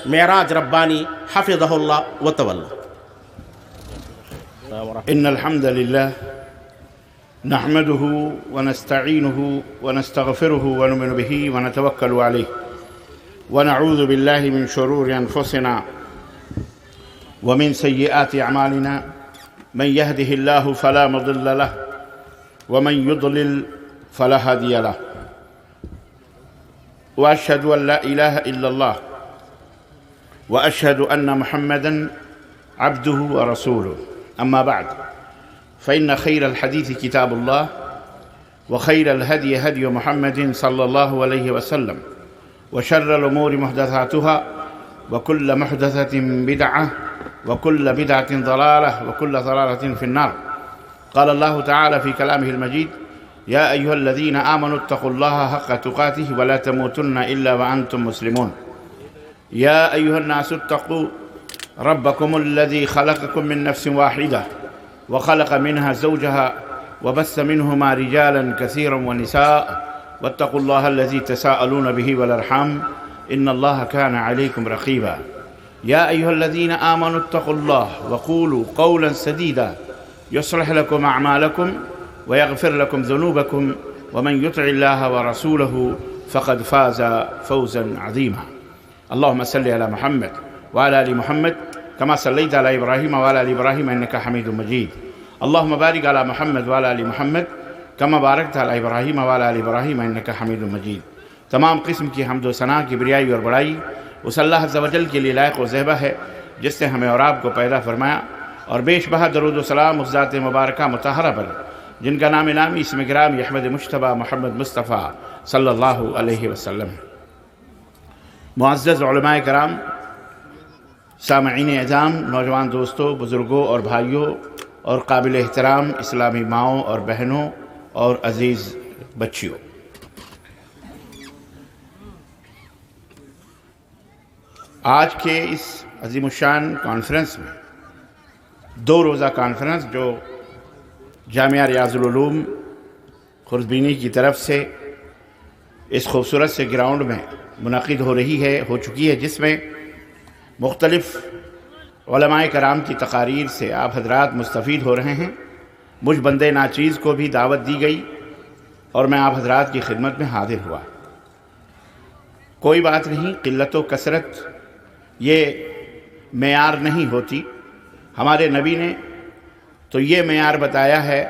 معراج ربانی حفظه الله وتولى. إن الحمد لله نحمده ونستعينه ونستغفره ونؤمن به ونتوكل عليه ونعوذ بالله من شرور أنفسنا ومن سيئات أعمالنا. من يهده الله فلا مضل له ومن يضلل فلا هادي له. وأشهد أن لا إله إلا الله وأشهد أن محمدًا عبده ورسوله. أما بعد، فإن خير الحديث كتاب الله وخير الهدي هدي محمد صلى الله عليه وسلم وشر الأمور محدثاتها وكل محدثة بدعة وكل بدعة ضلالة وكل ضلالة في النار. قال الله تعالى في كلامه المجيد: يا أيها الذين آمنوا اتقوا الله حق تقاته ولا تموتن إلا وأنتم مسلمون. يا أيها الناس اتقوا ربكم الذي خلقكم من نفس واحدة وخلق منها زوجها وبث منهما رجالا كثيرا ونساء واتقوا الله الذي تساءلون به والأرحام إن الله كان عليكم رقيبا. يا أيها الذين آمنوا اتقوا الله وقولوا قولا سديدا يصلح لكم أعمالكم ويغفر لكم ذنوبكم ومن يطع الله ورسوله فقد فاز فوزا عظيما. اللهم صل على محمد وعلى آل محمد كما صليت على إبراهيم وعلى آل إبراهيم إنك حميد مجيد. اللهم بارك على محمد وعلى آل محمد كما باركت على إبراهيم وعلى آل إبراهيم إنك حميد مجيد. تمام قسم کی حمد و ثنا، کبریائی اور بڑائی اس اللہ عز و جل کے لیے لائق و زیبہ ہے جس نے ہمیں اور آپ کو پیدا فرمایا، اور بیش بہا درود و سلام اس ذات مبارکہ مطہرہ پر جن کا نام نامی اسم گرامی احمد مجتبیٰ محمد مصطفیٰ صلی اللہ علیہ وسلم. معزز علماء کرام، سامعین اعظام، نوجوان دوستوں، بزرگوں اور بھائیوں اور قابل احترام اسلامی ماؤں اور بہنوں اور عزیز بچیوں، آج کے اس عظیم الشان کانفرنس میں، 2 روزہ کانفرنس جو جامعہ ریاض العلوم خوردبینی کی طرف سے اس خوبصورت سے گراؤنڈ میں منعقد ہو چکی ہے، جس میں مختلف علماء کرام کی تقاریر سے آپ حضرات مستفید ہو رہے ہیں. مجھ بندے ناچیز کو بھی دعوت دی گئی اور میں آپ حضرات کی خدمت میں حاضر ہوا. کوئی بات نہیں، قلت و کثرت یہ معیار نہیں ہوتی. ہمارے نبی نے تو یہ معیار بتایا ہے،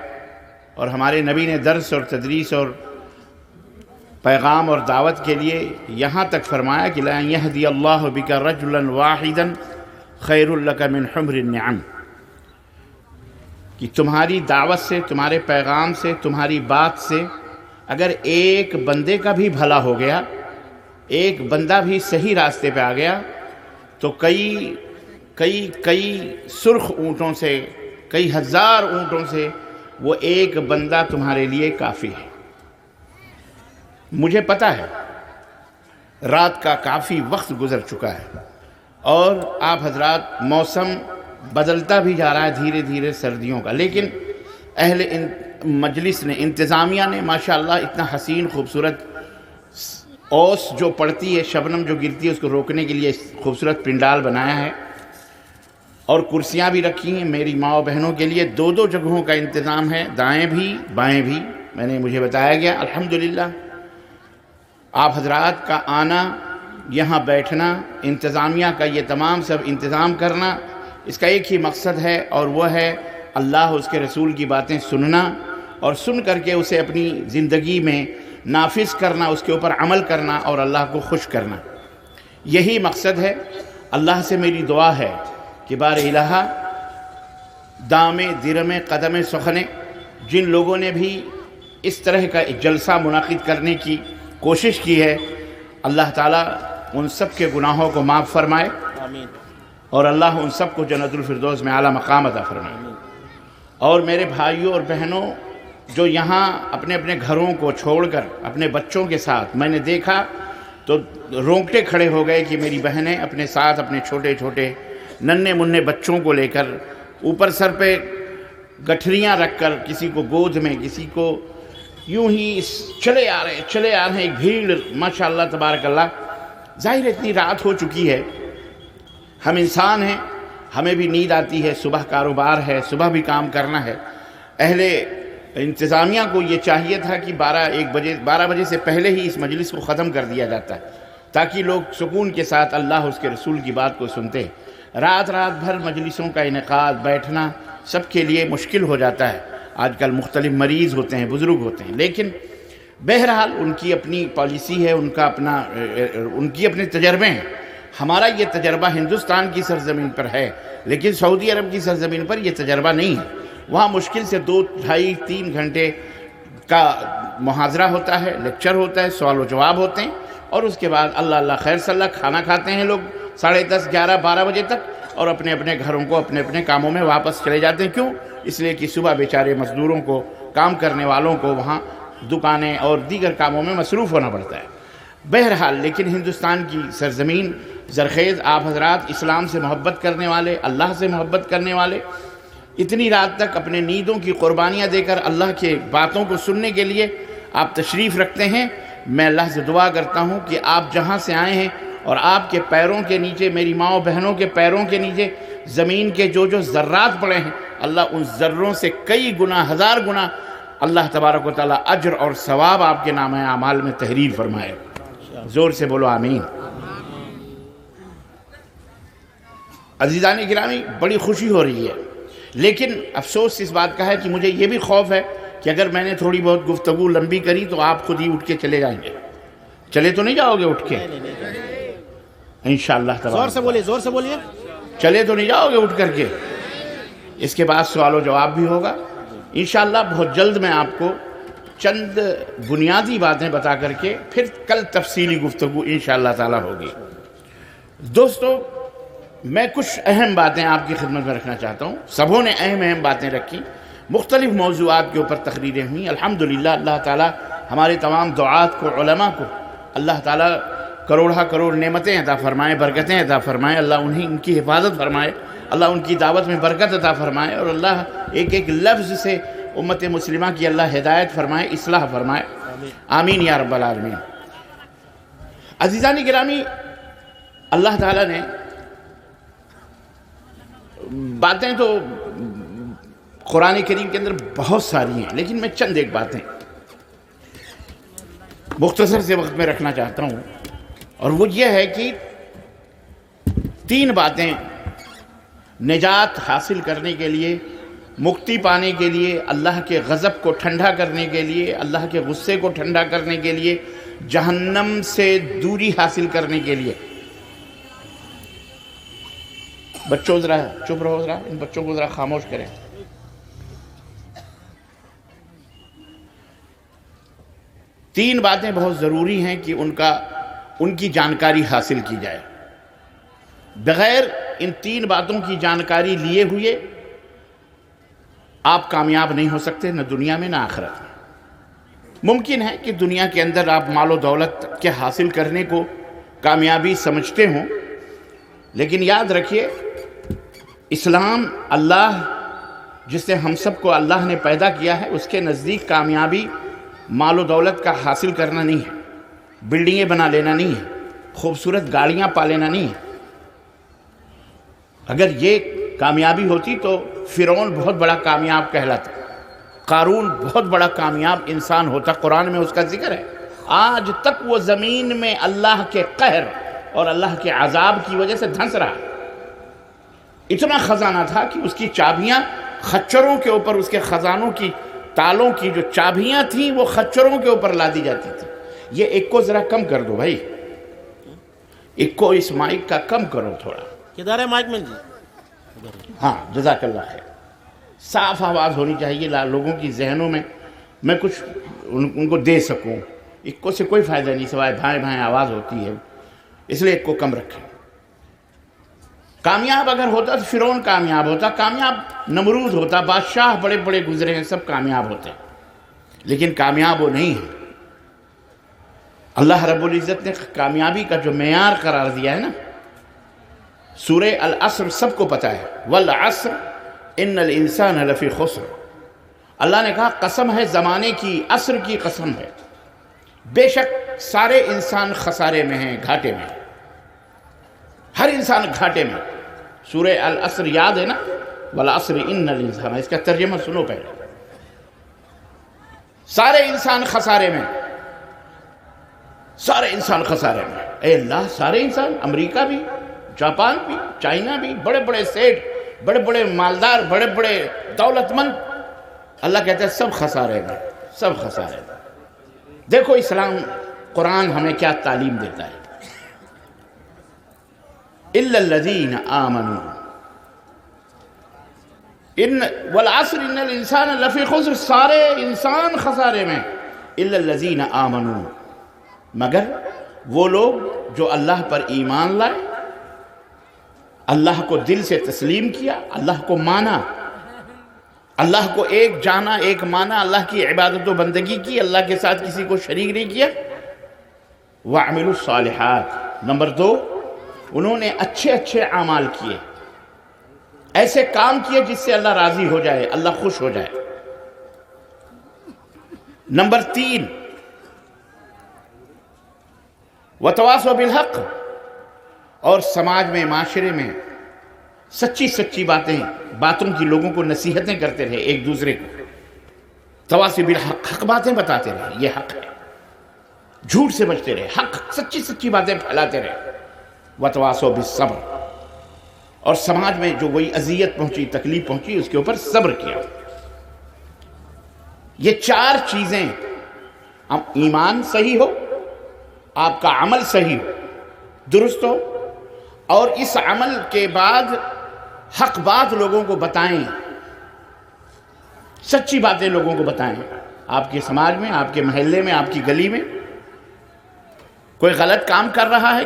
اور ہمارے نبی نے درس اور تدریس اور پیغام اور دعوت کے لیے یہاں تک فرمایا کہ لَأَن يَهْدِيَ اللَّهُ بِكَ رَجُلًا وَاحِدًا خَيْرٌ لَكَ مِنْ حُمْرِ النِّعَمِ، کہ تمہاری دعوت سے، تمہارے پیغام سے، تمہاری بات سے اگر ایک بندے کا بھی بھلا ہو گیا، ایک بندہ بھی صحیح راستے پہ آ گیا، تو کئی سرخ اونٹوں سے، کئی ہزار اونٹوں سے وہ ایک بندہ تمہارے لیے کافی ہے. مجھے پتہ ہے رات کا کافی وقت گزر چکا ہے، اور آپ حضرات موسم بدلتا بھی جا رہا ہے دھیرے دھیرے سردیوں کا، لیکن اہل مجلس نے، انتظامیہ نے ماشاءاللہ اتنا حسین خوبصورت اوس جو پڑتی ہے، شبنم جو گرتی ہے، اس کو روکنے کے لیے خوبصورت پنڈال بنایا ہے، اور کرسیاں بھی رکھی ہیں میری ماں و بہنوں کے لیے. 2 جگہوں کا انتظام ہے، دائیں بھی بائیں بھی، مجھے بتایا گیا. الحمدللہ آپ حضرات کا آنا، یہاں بیٹھنا، انتظامیہ کا یہ تمام سب انتظام کرنا، اس کا ایک ہی مقصد ہے، اور وہ ہے اللہ اس کے رسول کی باتیں سننا، اور سن کر کے اسے اپنی زندگی میں نافذ کرنا، اس کے اوپر عمل کرنا اور اللہ کو خوش کرنا. یہی مقصد ہے. اللہ سے میری دعا ہے کہ بار الہ دامِ درم قدم سخنے، جن لوگوں نے بھی اس طرح کا جلسہ منعقد کرنے کی کوشش کی ہے، اللہ تعالیٰ ان سب کے گناہوں کو معاف فرمائے، آمین، اور اللہ ان سب کو جنت الفردوس میں اعلیٰ مقام عطا فرمائے. اور میرے بھائیوں اور بہنوں جو یہاں اپنے اپنے گھروں کو چھوڑ کر اپنے بچوں کے ساتھ، میں نے دیکھا تو رونگٹے کھڑے ہو گئے کہ میری بہنیں اپنے ساتھ اپنے چھوٹے چھوٹے ننھے منھے بچوں کو لے کر، اوپر سر پہ گٹھریاں رکھ کر، کسی کو گود میں، کسی کو یوں ہی چلے آ رہے ہیں. ایک بھیڑ ماشاءاللہ تبارک اللہ. ظاہر اتنی رات ہو چکی ہے ہم انسان ہیں، ہمیں بھی نیند آتی ہے، صبح کاروبار ہے، صبح بھی کام کرنا ہے۔ اہل انتظامیہ کو یہ چاہیے تھا کہ 12 بجے سے پہلے ہی اس مجلس کو ختم کر دیا جاتا ہے، تاکہ لوگ سکون کے ساتھ اللہ اس کے رسول کی بات کو سنتے۔ رات بھر مجلسوں کا انعقاد، بیٹھنا سب کے لیے مشکل ہو جاتا ہے۔ آج کل مختلف مریض ہوتے ہیں، بزرگ ہوتے ہیں، لیکن بہرحال ان کی اپنی پالیسی ہے، ان کی اپنے تجربے ہیں۔ ہمارا یہ تجربہ ہندوستان کی سرزمین پر ہے، لیکن سعودی عرب کی سرزمین پر یہ تجربہ نہیں ہے۔ وہاں مشکل سے 2، 2.5، 3 گھنٹے کا محاضرہ ہوتا ہے، لیکچر ہوتا ہے، سوال و جواب ہوتے ہیں، اور اس کے بعد اللہ خیر صلی اللہ کھانا کھاتے ہیں لوگ 10:30، 11، 12 بجے تک، اور اپنے اپنے گھروں کو اپنے کاموں میں واپس چلے جاتے ہیں۔ کیوں؟ اس لیے کہ صبح بیچارے مزدوروں کو، کام کرنے والوں کو وہاں دکانیں اور دیگر کاموں میں مصروف ہونا پڑتا ہے۔ بہرحال لیکن ہندوستان کی سرزمین زرخیز، آپ حضرات اسلام سے محبت کرنے والے، اللہ سے محبت کرنے والے، اتنی رات تک اپنے نیندوں کی قربانیاں دے کر اللہ کے باتوں کو سننے کے لیے آپ تشریف رکھتے ہیں۔ میں اللہ سے دعا کرتا ہوں کہ آپ جہاں سے آئے ہیں اور آپ کے پیروں کے نیچے، میری ماں و بہنوں کے پیروں کے نیچے زمین کے جو ذرات پڑے ہیں، اللہ ان ذروں سے کئی گنا، 1000 گنا اللہ تبارک و تعالیٰ اجر اور ثواب آپ کے نام اعمال میں تحریر فرمائے۔ زور سے بولو آمین۔ عزیزان گرامی، بڑی خوشی ہو رہی ہے، لیکن افسوس اس بات کا ہے کہ مجھے یہ بھی خوف ہے کہ اگر میں نے تھوڑی بہت گفتگو لمبی کری تو آپ خود ہی اٹھ کے چلے جائیں گے۔ چلے تو نہیں جاؤ گے اٹھ کے؟ انشاءاللہ تبارک۔ زور سے بولیے۔ چلے تو نہیں جاؤ گے اٹھ کر کے؟ اس کے بعد سوال و جواب بھی ہوگا انشاءاللہ۔ بہت جلد میں آپ کو چند بنیادی باتیں بتا کر کے پھر کل تفصیلی گفتگو انشاءاللہ تعالی ہوگی۔ دوستو، میں کچھ اہم باتیں آپ کی خدمت میں رکھنا چاہتا ہوں۔ سبوں نے اہم باتیں رکھی، مختلف موضوعات کے اوپر تقریریں ہوئیں۔ الحمدللہ اللہ تعالیٰ ہمارے تمام دعات کو، علماء کو اللہ تعالیٰ کروڑ نعمتیں عطا فرمائے، برکتیں عطا فرمائے، اللہ ان کی حفاظت فرمائے، اللہ ان کی دعوت میں برکت عطا فرمائے، اور اللہ ایک لفظ سے امت مسلمہ کی اللہ ہدایت فرمائے، اصلاح فرمائے، آمین یا رب العالمین۔ عزیزان گرامی، اللہ تعالیٰ نے باتیں تو قرآن کریم کے اندر بہت ساری ہیں، لیکن میں چند ایک باتیں مختصر سے وقت میں رکھنا چاہتا ہوں، اور وہ یہ ہے کہ 3 باتیں نجات حاصل کرنے کے لیے، مکتی پانے کے لیے، اللہ کے غضب کو ٹھنڈا کرنے کے لیے، اللہ کے غصے کو ٹھنڈا کرنے کے لیے، جہنم سے دوری حاصل کرنے کے لیے۔ بچوں ذرا چپ رہو، ذرا ان بچوں کو ذرا خاموش کریں۔ 3 باتیں بہت ضروری ہیں کہ ان کی جانکاری حاصل کی جائے۔ بغیر ان 3 باتوں کی جانکاری لیے ہوئے آپ کامیاب نہیں ہو سکتے، نہ دنیا میں نہ آخرت میں۔ ممکن ہے کہ دنیا کے اندر آپ مال و دولت کے حاصل کرنے کو کامیابی سمجھتے ہوں، لیکن یاد رکھیے اسلام، اللہ جس سے ہم سب کو اللہ نے پیدا کیا ہے، اس کے نزدیک کامیابی مال و دولت کا حاصل کرنا نہیں ہے، بلڈنگیں بنا لینا نہیں ہے، خوبصورت گاڑیاں پا لینا نہیں ہے۔ اگر یہ کامیابی ہوتی تو فرعون بہت بڑا کامیاب کہلاتا، قارون بہت بڑا کامیاب انسان ہوتا، قرآن میں اس کا ذکر ہے۔ آج تک وہ زمین میں اللہ کے قہر اور اللہ کے عذاب کی وجہ سے دھنس رہا۔ اتنا خزانہ تھا کہ اس کی چابیاں خچروں کے اوپر، اس کے خزانوں کی تالوں کی جو چابیاں تھیں وہ خچروں کے اوپر لا دی جاتی تھی۔ یہ ایک کو ذرا کم کر دو بھائی، ایک کو اس مائک کا کم کرو تھوڑا۔ کدھر ہے مائک میں جی؟ ہاں جزاک اللہ خیر۔ صاف آواز ہونی چاہیے لوگوں کی ذہنوں میں کچھ ان کو دے سکوں۔ ایک کو سے کوئی فائدہ نہیں سوائے بھائیں آواز ہوتی ہے، اس لیے ایک کو کم رکھیں۔ کامیاب اگر ہوتا تو فرعون کامیاب ہوتا، کامیاب نمرود ہوتا، بادشاہ بڑے بڑے گزرے ہیں سب کامیاب ہوتے ہیں، لیکن کامیاب وہ نہیں ہے۔ اللہ رب العزت نے کامیابی کا جو معیار قرار دیا ہے نا، سورہ العصر سب کو پتہ ہے، والعصر ان الانسان لفی خسر۔ اللہ نے کہا قسم ہے زمانے کی، عصر کی قسم ہے، بے شک سارے انسان خسارے میں ہیں، گھاٹے میں، ہر انسان گھاٹے میں۔ سورہ العصر یاد ہے نا، والعصر ان الانسان، اس کا ترجمہ سنو پہلے. سارے انسان خسارے میں، سارے انسان خسارے میں. اے اللہ، سارے انسان، امریکہ بھی، جاپان بھی، چائنا بھی، بڑے بڑے سیٹ، بڑے بڑے مالدار، بڑے بڑے دولت مند، اللہ کہتا ہے سب خسارے میں، سب خسارے میں. دیکھو اسلام، قرآن ہمیں کیا تعلیم دیتا ہے. الا الذین آمنوا والعصر ان الانسان لفی خسر، سارے انسان خسارے میں. الا الذین آمنوا، مگر وہ لوگ جو اللہ پر ایمان لائے، اللہ کو دل سے تسلیم کیا، اللہ کو مانا، اللہ کو ایک جانا، ایک مانا، اللہ کی عبادت و بندگی کی، اللہ کے ساتھ کسی کو شریک نہیں کیا. وَعْمِلُوا الصَّالِحَاتِ، نمبر 2، انہوں نے اچھے اچھے اعمال کیے، ایسے کام کیے جس سے اللہ راضی ہو جائے، اللہ خوش ہو جائے. نمبر 3، وَتَوَاصَوْا بِالْحَقِّ، اور سماج میں، معاشرے میں سچی سچی باتوں کی لوگوں کو نصیحتیں کرتے رہے ایک دوسرے کو. تواصی بالحق، حق باتیں بتاتے رہے، یہ حق ہے، جھوٹ سے بچتے رہے، حق سچی سچی باتیں پھیلاتے رہے. وتواصوا بالصبر، اور سماج میں جو کوئی اذیت پہنچی، تکلیف پہنچی، اس کے اوپر صبر کیا. یہ 4 چیزیں، ایمان صحیح ہو، آپ کا عمل صحیح ہو، درست ہو، اور اس عمل کے بعد حق بات لوگوں کو بتائیں، سچی باتیں لوگوں کو بتائیں. آپ کے سماج میں، آپ کے محلے میں، آپ کی گلی میں کوئی غلط کام کر رہا ہے،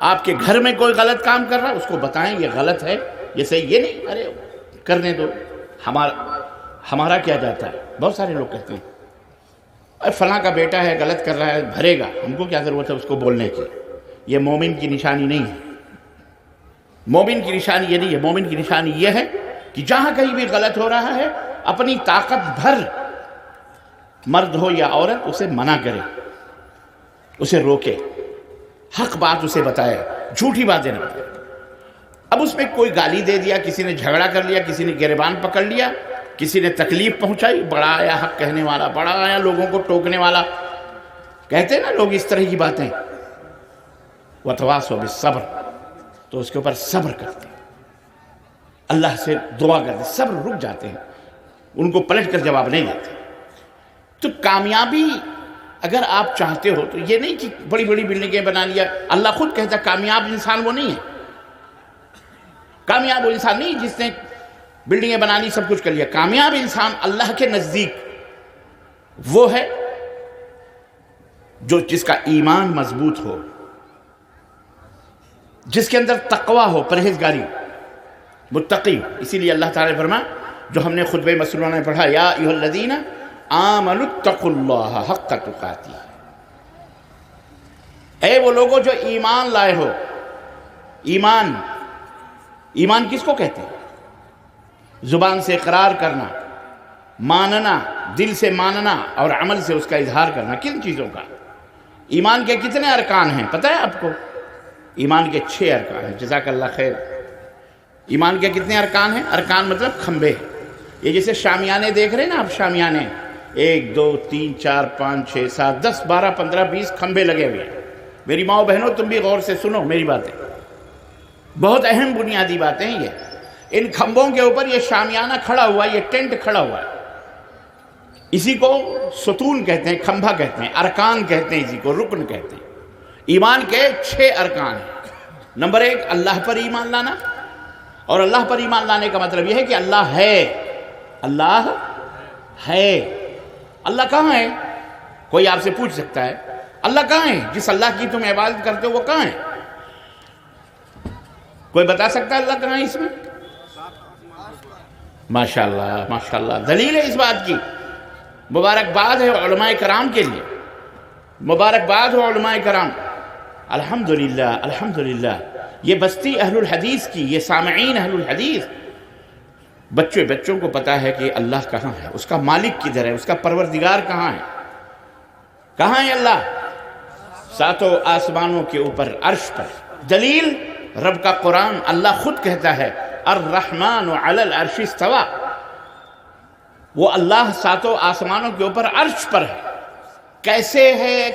آپ کے گھر میں کوئی غلط کام کر رہا ہے، اس کو بتائیں یہ غلط ہے، یہ صحیح، یہ نہیں ارے کرنے دو، ہمارا کیا جاتا ہے. بہت سارے لوگ کہتے ہیں ارے فلاں کا بیٹا ہے، غلط کر رہا ہے، بھرے گا، ہم کو کیا ضرورت ہے اس کو بولنے کی. یہ مومن کی نشانی نہیں ہے. مومن کی نشانی یہ نہیں ہے. مومن کی نشانی یہ ہے کہ جہاں کہیں بھی غلط ہو رہا ہے، اپنی طاقت بھر، مرد ہو یا عورت، اسے منع کرے، اسے روکے، حق بات اسے بتائے، جھوٹی باتیں نہ بتائے. اب اس میں کوئی گالی دے دیا، کسی نے جھگڑا کر لیا، کسی نے گریبان پکڑ لیا، کسی نے تکلیف پہنچائی، بڑا آیا حق کہنے والا، بڑا آیا لوگوں کو ٹوکنے والا، کہتے ہیں نا لوگ اس طرح کی باتیں. وَتَوَاصَوْا بِالصَّبْرِ، تو اس کے اوپر صبر کرتے ہیں، اللہ سے دعا کرتے ہیں، صبر رک جاتے ہیں، ان کو پلٹ کر جواب نہیں دیتے. تو کامیابی اگر آپ چاہتے ہو تو یہ نہیں کہ بڑی بڑی بلڈنگیں بنا لیا. اللہ خود کہتا ہے کامیاب انسان وہ نہیں ہے. کامیاب وہ انسان نہیں جس نے بلڈنگیں بنا لی، سب کچھ کر لیا. کامیاب انسان اللہ کے نزدیک وہ ہے جس کا ایمان مضبوط ہو، جس کے اندر تقوی ہو، پرہیزگاری، متقی. اسی لیے اللہ تعالیٰ نے فرمایا، جو ہم نے خطبہ مسنونہ میں پڑھا، یا ایھا الذین آمنوا اتقوا اللہ حق تقاتہ، اے وہ لوگوں جو ایمان لائے ہو. ایمان کس کو کہتے ہیں؟ زبان سے اقرار کرنا، ماننا، دل سے ماننا، اور عمل سے اس کا اظہار کرنا. کن چیزوں کا؟ ایمان کے کتنے ارکان ہیں پتہ ہے آپ کو؟ ایمان کے 6 ارکان ہیں. جزاک اللہ خیر. ایمان کے کتنے ارکان ہیں؟ ارکان مطلب کھمبے. یہ جیسے شامیانے دیکھ رہے ہیں نا آپ، شامیانے 1 2 3 4 5 6 7 10 12 15 20 کھمبے لگے ہوئے ہیں. میری ماؤں بہنوں، تم بھی غور سے سنو میری باتیں، بہت اہم بنیادی باتیں ہیں یہ. ان کھمبوں کے اوپر یہ شامیانہ کھڑا ہوا ہے، یہ ٹینٹ کھڑا ہوا ہے. اسی کو ستون کہتے ہیں، کھمبا کہتے ہیں، ارکان کہتے ہیں، اسی کو رکن کہتے ہیں. ایمان کے 6 ارکان ہیں. نمبر 1 اللہ پر ایمان لانا. اور اللہ پر ایمان لانے کا مطلب یہ ہے کہ اللہ ہے. اللہ ہے. اللہ کہاں ہے؟ کوئی آپ سے پوچھ سکتا ہے اللہ کہاں ہے؟ جس اللہ کی تم عبادت کرتے ہو وہ کہاں ہے؟ کوئی بتا سکتا ہے اللہ کہاں ہے اس میں؟ ماشاءاللہ ماشاءاللہ. دلیل ہے اس بات کی. مبارکباد ہے علماء کرام کے لیے، مبارکباد ہو علماء کرام. الحمدللہ الحمدللہ. یہ بستی اہل الحدیث کی، یہ سامعین اہل الحدیث، بچوں کو پتا ہے کہ اللہ کہاں ہے، اس کا مالک کدھر ہے، اس کا پروردگار کہاں ہے. کہاں ہے اللہ؟ 7 آسمانوں کے اوپر، عرش پر. دلیل رب کا قرآن اللہ خود کہتا ہے الرحمن علی العرش استوى، وہ اللہ ساتوں آسمانوں کے اوپر عرش پر ہے۔ کیسے ہے،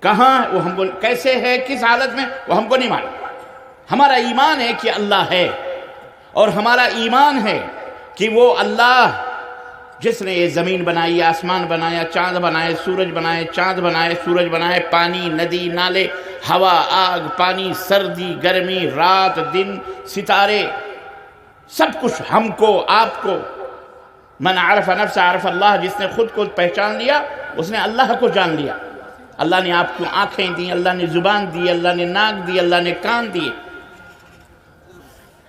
کہاں، وہ ہم کو کیسے ہے، کس حالت میں، وہ ہم کو نہیں معلوم۔ ہمارا ایمان ہے کہ اللہ ہے، اور ہمارا ایمان ہے کہ وہ اللہ جس نے یہ زمین بنائی، آسمان بنایا، چاند بنائے، سورج بنائے، چاند بنائے، سورج بنائے، پانی، ندی، نالے، ہوا، آگ، پانی، سردی، گرمی، رات، دن، ستارے، سب کچھ ہم کو، آپ کو۔ من عرف نفس عرف اللہ، جس نے خود کو پہچان لیا اس نے اللہ کو جان لیا۔ اللہ نے آپ کو آنکھیں دی، اللہ نے زبان دی، اللہ نے ناک دی، اللہ نے کان دیے۔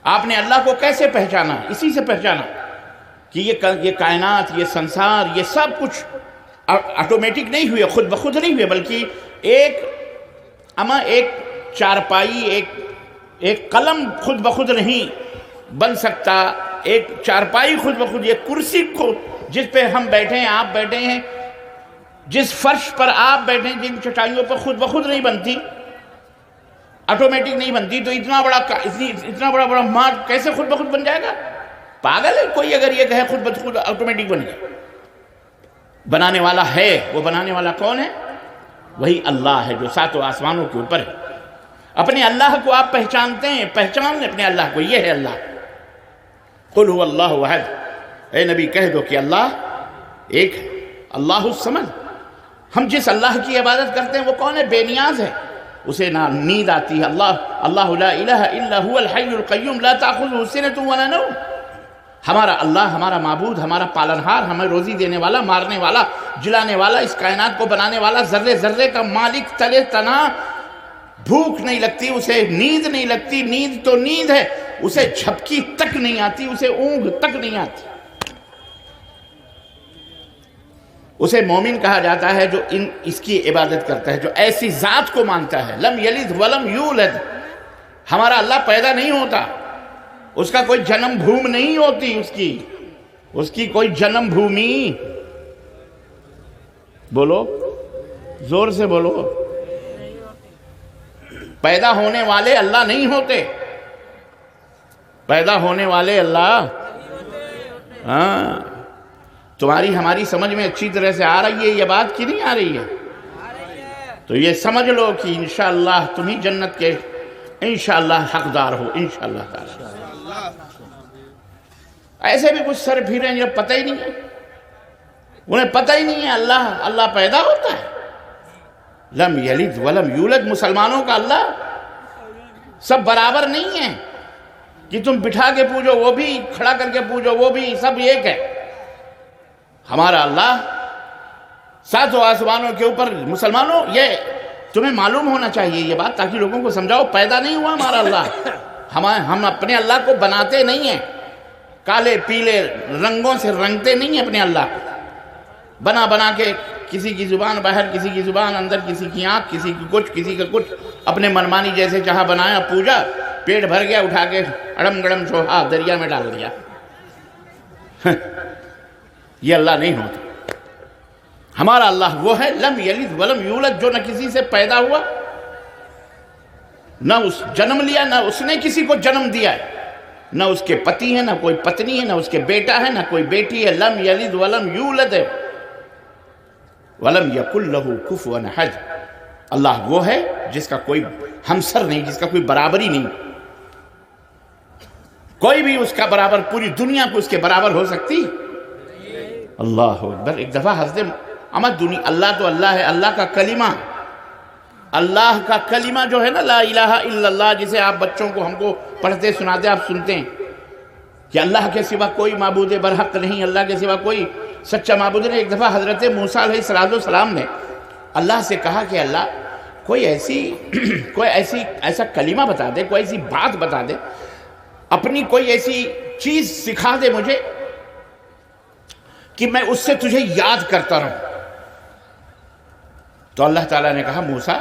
آپ نے اللہ کو کیسے پہچانا؟ اسی سے پہچانا کہ یہ کائنات، یہ سنسار، یہ سب کچھ آٹومیٹک نہیں ہوئے، خود بخود نہیں ہوئے، بلکہ ایک چارپائی، ایک قلم خود بخود نہیں بن سکتا، ایک چارپائی خود بخود، یہ کرسی جس پہ ہم بیٹھے ہیں، آپ بیٹھے ہیں، جس فرش پر آپ بیٹھے ہیں، جن چٹائیوں پر خود بخود نہیں بنتی، آٹومیٹک نہیں بنتی، تو اتنا بڑا مارک کیسے خود بخود بن جائے گا؟ پاگل ہے کوئی اگر یہ کہے خود بخود آٹومیٹک بن جائے۔ بنانے والا ہے، وہ بنانے والا کون ہے؟ وہی اللہ ہے جو ساتوں آسمانوں کے اوپر ہے۔ اپنے اللہ کو آپ پہچانتے ہیں، پہچان لیں اپنے اللہ کو، یہ ہے اللہ۔ قل هو اللہ احد، اے نبی کہہ دو کہ اللہ ایک ہے، اللہ الصمد۔ ہم جس اللہ کی عبادت کرتے ہیں وہ کون ہے؟ بے نیاز ہے، اسے نہ نیند آتی ہے۔ اللہ لا الہ الا هو الحی القیوم لا تأخذہ سنۃ ولا نوم۔ ہمارا اللہ، ہمارا معبود، ہمارا پالنہار، ہمیں روزی دینے والا، مارنے والا، جلانے والا، اس کائنات کو بنانے والا، ذرے ذرے کا مالک، تلے تنا، بھوک نہیں لگتی اسے، نیند نہیں لگتی، نیند تو نیند ہے، اسے جھپکی تک نہیں آتی، اسے اونگ تک نہیں آتی۔ اسے مومن کہا جاتا ہے جو اس کی عبادت کرتا ہے، جو ایسی ذات کو مانتا ہے۔ لم یلد ولم یولد، ہمارا اللہ پیدا نہیں ہوتا، اس کا کوئی جنم بھوم نہیں ہوتی، اس کی کوئی جنم بھومی، بولو زور سے بولو، پیدا ہونے والے اللہ نہیں ہوتے، پیدا ہونے والے اللہ، ہاں، تمہاری ہماری سمجھ میں اچھی طرح سے آ رہی ہے یہ بات کہ نہیں آ رہی ہے؟ تو یہ سمجھ لو کہ انشاءاللہ تم ہی جنت کے انشاءاللہ حقدار ہو، انشاءاللہ تعالی۔ ایسے بھی کچھ سر پھرے ہیں جو پتہ ہی نہیں ہے، انہیں پتہ ہی نہیں ہے اللہ پیدا ہوتا ہے۔ لم یلد ولم یولد، مسلمانوں کا اللہ سب برابر نہیں ہے کہ تم بٹھا کے پوجو وہ بھی، کھڑا کر کے پوجو وہ بھی، سب ایک ہے۔ ہمارا اللہ ساتوں آسمانوں کے اوپر، مسلمانوں یہ تمہیں معلوم ہونا چاہیے یہ بات، تاکہ لوگوں کو سمجھاؤ پیدا نہیں ہوا ہمارا اللہ، ہم اپنے اللہ کو بناتے نہیں ہیں، کالے پیلے رنگوں سے رنگتے نہیں ہیں اپنے اللہ کو، بنا کے کسی کی زبان باہر، کسی کی زبان اندر، کسی کی آنکھ، کسی کی کچھ، کسی کا کچھ، اپنے منمانی جیسے چاہا بنایا، پوجا، پیٹ بھر گیا، اٹھا کے اڑم گڑم چھوڑا دریا میں ڈال دیا۔ یہ اللہ نہیں ہوتا، ہمارا اللہ وہ ہے لم یلد ولم یولد، جو نہ کسی سے پیدا ہوا، نہ اس جنم لیا، نہ اس نے کسی کو جنم دیا ہے، نہ اس کے پتی ہے، نہ کوئی پتنی ہے، نہ اس کے بیٹا ہے، نہ کوئی بیٹی ہے۔ لم یلد ولم یولد ہے، ولم یکن لہ کفوا احد۔ اللہ وہ ہے جس کا کوئی ہمسر نہیں، جس کا کوئی برابری نہیں، کوئی بھی اس کا برابر، پوری دنیا کو اس کے برابر ہو سکتی؟ اللہ اکبر۔ ایک دفعہ حضرت اللہ تو اللہ ہے، اللہ کا کلمہ جو ہے نا، لا الہ الا اللہ، جسے آپ بچوں کو ہم کو پڑھتے سناتے آپ سنتے ہیں کہ اللہ کے سوا کوئی معبود برحق نہیں، اللہ کے سوا کوئی سچا معبود نہیں۔ ایک دفعہ حضرت موسیٰ علیہ السلام نے اللہ سے کہا کہ اللہ کوئی ایسا کلمہ بتا دے، کوئی ایسی بات بتا دے، اپنی کوئی ایسی چیز سکھا دے مجھے کہ میں اس سے تجھے یاد کرتا رہوں۔ تو اللہ تعالیٰ نے کہا موسیٰ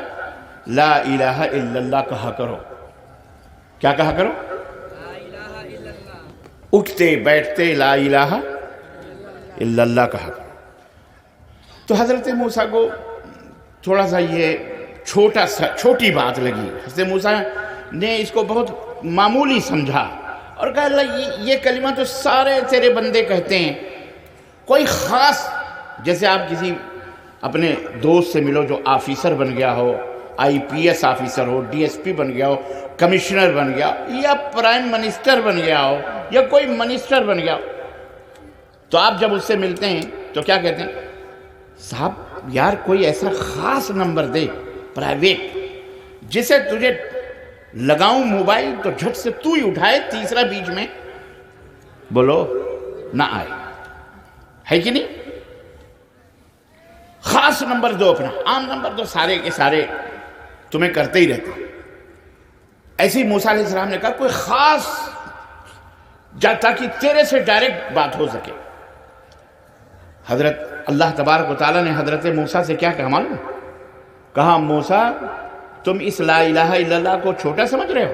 لا الہ الا اللہ کہا کرو۔ کیا کہا کرو؟ اٹھتے بیٹھتے لا الہ الا اللہ کہا کرو۔ تو حضرت موسیٰ کو تھوڑا سا یہ چھوٹی بات لگی۔ حضرت موسیٰ نے اس کو بہت معمولی سمجھا اور کہا اللہ یہ کلمہ تو سارے تیرے بندے کہتے ہیں، کوئی خاص، جیسے آپ کسی اپنے دوست سے ملو جو آفیسر بن گیا ہو، آئی پی ایس آفیسر ہو، ڈی ایس پی بن گیا ہو، کمشنر بن گیا ہو، یا پرائم منسٹر بن گیا ہو، یا کوئی منسٹر بن گیا ہو، تو آپ جب اس سے ملتے ہیں تو کیا کہتے ہیں؟ صاحب یار کوئی ایسا خاص نمبر دے پرائیویٹ جسے تجھے لگاؤں موبائل تو جھٹ سے تو ہی اٹھائے، تیسرا بیچ میں بولو نہ آئے، ہے کہ نہیں؟ خاص نمبر دو، اپنا عام نمبر دو، سارے کے سارے تمہیں کرتے ہی رہتے۔ ایسے ہی موسیٰ علیہ السلام نے کہا کوئی خاص تاکہ تیرے سے ڈائریکٹ بات ہو سکے۔ حضرت اللہ تبارک و تعالیٰ نے حضرت موسیٰ سے کیا کہا معلوم؟ کہا موسیٰ تم اس لا الہ الا اللہ کو چھوٹا سمجھ رہے ہو؟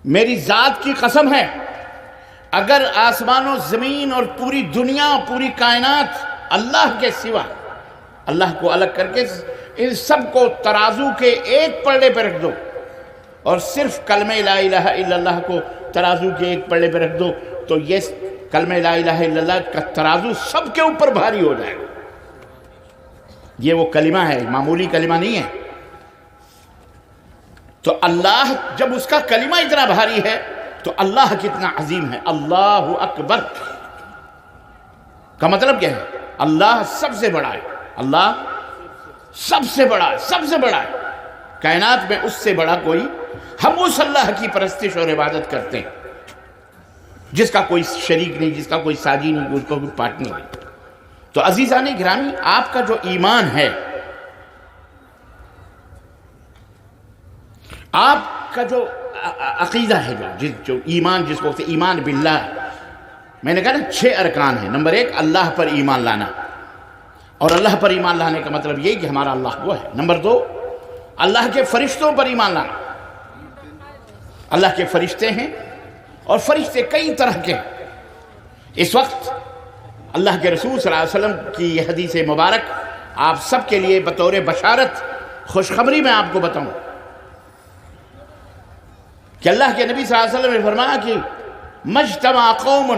میری ذات کی قسم ہے اگر آسمان و زمین اور پوری دنیا، پوری کائنات اللہ کے سوا، اللہ کو الگ کر کے ان سب کو ترازو کے ایک پلڑے پہ رکھ دو اور صرف کلمہ لا الہ الا اللہ کو ترازو کے ایک پلڑے پہ رکھ دو تو یہ کلمہ لا الہ الا اللہ کا ترازو سب کے اوپر بھاری ہو جائے گا۔ یہ وہ کلمہ ہے، معمولی کلمہ نہیں ہے۔ تو اللہ جب اس کا کلمہ اتنا بھاری ہے تو اللہ کتنا عظیم ہے۔ اللہ اکبر کا مطلب کیا ہے؟ اللہ سب سے بڑا ہے، اللہ سب سے بڑا ہے، سب سے بڑا ہے کائنات میں، اس سے بڑا کوئی، ہم اس اللہ کی پرستش اور عبادت کرتے ہیں جس کا کوئی شریک نہیں، جس کا کوئی ساجی نہیں، اس کا کوئی پارٹنر نہیں۔ تو عزیزان گرامی آپ کا جو ایمان ہے، آپ کا جو عقیدہ ہے، جو ایمان جس کو ایمان باللہ، میں نے کہا نا 6 ارکان ہیں۔ نمبر 1 اللہ پر ایمان لانا، اور اللہ پر ایمان لانے کا مطلب یہ کہ ہمارا اللہ وہ ہے۔ نمبر 2 اللہ کے فرشتوں پر ایمان لانا، اللہ کے فرشتے ہیں اور فرشتے کئی طرح کے ہیں۔ اس وقت اللہ کے رسول صلی اللہ علیہ وسلم کی یہ حدیث مبارک آپ سب کے لیے بطور بشارت، خوشخبری میں آپ کو بتاؤں کہ اللہ کے نبی صلی اللہ علیہ وسلم نے فرمایا کہ مجتمع قوم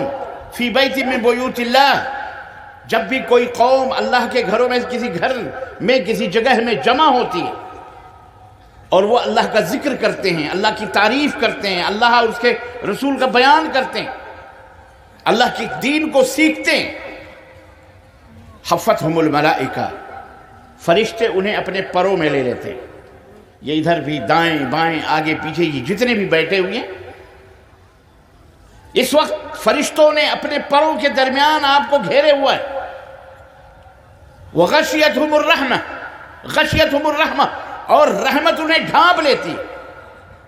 فی بیت من بیوت اللہ، جب بھی کوئی قوم اللہ کے گھروں میں، کسی گھر میں، کسی جگہ میں جمع ہوتی ہے اور وہ اللہ کا ذکر کرتے ہیں، اللہ کی تعریف کرتے ہیں، اللہ اور اس کے رسول کا بیان کرتے ہیں، اللہ کی دین کو سیکھتے ہیں، حفتہم الملائکہ، فرشتے انہیں اپنے پروں میں لے لیتے ہیں۔ یہ ادھر بھی، دائیں بائیں، آگے پیچھے، یہ جتنے بھی بیٹھے ہوئے ہیں، اس وقت فرشتوں نے اپنے پروں کے درمیان آپ کو گھیرے ہوا ہے۔ وغشیتہم الرحمہ، غشیتہم الرحمہ، اور رحمت انہیں ڈھانپ لیتی۔